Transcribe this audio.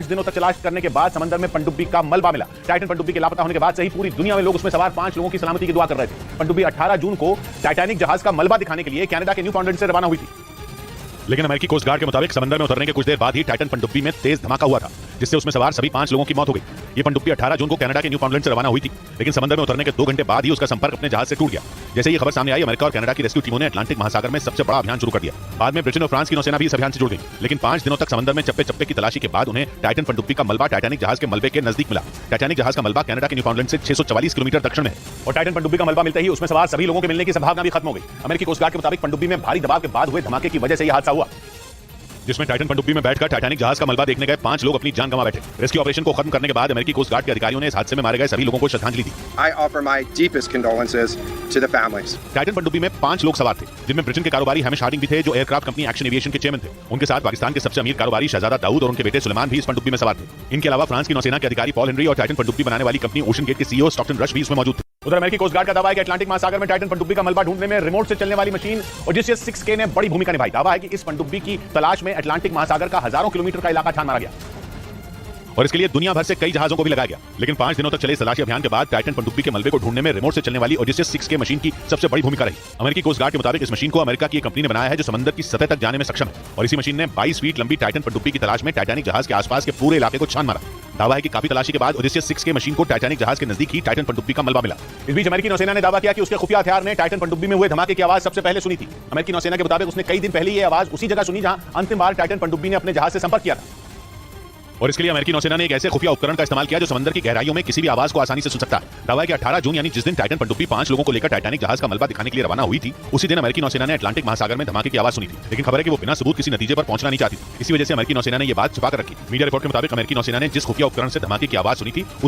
दिनों तक तलाश करने के बाद समंदर में पनडुब्बी का मलबा मिला। टाइटन पनडुब्बी के लापता होने के बाद से ही पूरी दुनिया में लोग उसमें सवार 5 लोगों की सलामती की दुआ कर रहे थे। पनडुब्बी 18 जून को टाइटैनिक जहाज का मलबा दिखाने के लिए कनाडा के न्यू फाउंडलैंड से रवाना हुई थी। लेकिन अमेरिकी कोस्ट गार्ड के मुताबिक समंदर में उतरने के कुछ देर बाद ही टाइटन पनडुब्बी में तेज धमाका हुआ था, जिससे उसमें सवार सभी 5 लोगों की मौत हो गई। ये पनडुब्बी 18 जून को कनाडा के न्यू फाउंडलैंड से रवाना हुई थी, लेकिन समंदर में उतरने के 2 घंटे बाद ही उसका संपर्क अपने जहाज से टूट गया। जैसे ये खबर सामने आई, अमेरिका और कनाडा की रेस्क्यू टीमों ने अटलांटिक महासागर में सबसे बड़ा अभियान शुरू कर दिया। बाद में ब्रिटेन और फ्रांस की नौसेना भी इस अभियान से जुड़ गई, लेकिन 5 दिनों तक समंदर में चप्पे चप्पे की तलाशी के बाद उन्हें टाइटन पनडुब्बी का मलबा टाइटैनिक जहाज के मलबे के नजदीक मिला। टाइटैनिक जहाज का मलबा कनाडा के न्यू फाउंडलैंड से 644 किलोमीटर दक्षिण में है और टाइटन पनडुब्बी का मलबा मिलते ही उसमें सवार सभी लोगों के मिलने की संभावना भी खत्म हो गई। अमेरिकी कोस्ट गार्ड के मुताबिक पनडुब्बी में भारी दबाव के बाद हुए धमाके की वजह से यह हादसा हुआ, जिसमें टाइटन पनडुब्बी में बैठकर टाइटैनिक जहाज का मलबा देखने गए 5 लोग अपनी जान गंवा बैठे। रेस्क्यू ऑपरेशन को खत्म करने के बाद अमेरिकी कोस्ट गार्ड के अधिकारियों ने इस हादसे में मारे गए सभी लोगों को श्रद्धांजलि दी। I offer my deepest condolences to the families. Titan पनडुब्बी में 5 लोग सवार थे, जिनमें ब्रिटेन के कारोबारी हैमिश हार्डिंग भी थे, जो एयरक्राफ्ट कंपनी एक्शन एविएशन के चेयरमैन थे। उनके साथ पाकिस्तान के सबसे अमीर कारोबारी शहजादा दाऊद और उनके बेटे सुलेमान भी इस पनडुब्बी में सवार थे। इनके अलावा फ्रांस की नौसेना के अधिकारी पॉल हेनरी और टाइटन पनडुब्बी बनाने वाली कंपनी ओशन गेट के सीईओ स्टॉकटन रश भी इसमें मौजूद थे। उधर अमेरिकी कोस्ट गार्ड का दावा है कि अटलांटिक महासागर में टाइटन पनडुब्बी का मलबा ढूंढने में रिमोट से चलने वाली मशीन ओडिसियस 6K ने बड़ी भूमिका निभाई। दावा है कि इस पनडुब्बी की तलाश में अटलांटिक महासागर का हजारों किलोमीटर का इलाका छान मारा गया और इसके लिए दुनिया भर से कई जहाजों को भी लगाया गया। लेकिन 5 दिनों तक चले इस तलाशी अभियान के बाद टाइटन पनडुब्बी के मलबे को ढूंढने में रिमोट से चलने वाली ओडिसियस 6K मशीन की सबसे बड़ी भूमिका रही। अमेरिकी कोस्ट गार्ड के मुताबिक इस मशीन को अमेरिका की एक कंपनी ने बनाया है, जो समंदर की सतह तक जाने में सक्षम है और इसी मशीन ने 22 फीट लंबी टाइटन पनडुब्बी की तलाश में टाइटैनिक जहाज के आसपास के पूरे इलाके को छान मारा। दावा है कि काफी तलाशी के बाद ओडिसियस 6K मशीन को टाइटैनिक जहाज के नजदीक ही टाइटन पनडुब्बी का मलबा मिला। इस बीच अमेरिकी नौसेना ने दावा किया कि उसके खुफिया हथियार ने टाइटन पनडुब्बी में हुए धमाके की आवाज सबसे पहले सुनी थी। अमेरिकी नौसेना के मुताबिक उसने कई दिन पहले ये आवाज उसी जगह सुनी जहां अंतिम बार टाइटन पनडुब्बी ने अपने जहाज से संपर्क किया था और इसके लिए अमेरिकी नौसेना ने एक ऐसे खुफिया उपकरण का इस्तेमाल किया जो समंदर की गहराइयों में किसी भी आवाज को आसानी से सुन सकता है। दावा है कि 18 जून यानी जिस दिन टाइटन पनडुब्बी 5 लोगों को लेकर टाइटैनिक जहाज का मलबा दिखाने के लिए रवाना हुई थी, उसी दिन अमेरिकी नौसेना ने अटलांटिक महासागर में धमाके की आवाज सुनी थी। लेकिन खबर है कि वो बिना सबूत किसी नतीजे पर पहुंचना नहीं चाहती। इसी वजह से अमेरिकी नौसेना ने यह बात छुपा कर रखी। मीडिया रिपोर्ट के मुताबिक अमेरिकी नौसेना ने जिस खुफिया उपकरण से धमाके की आवाज सुनी थी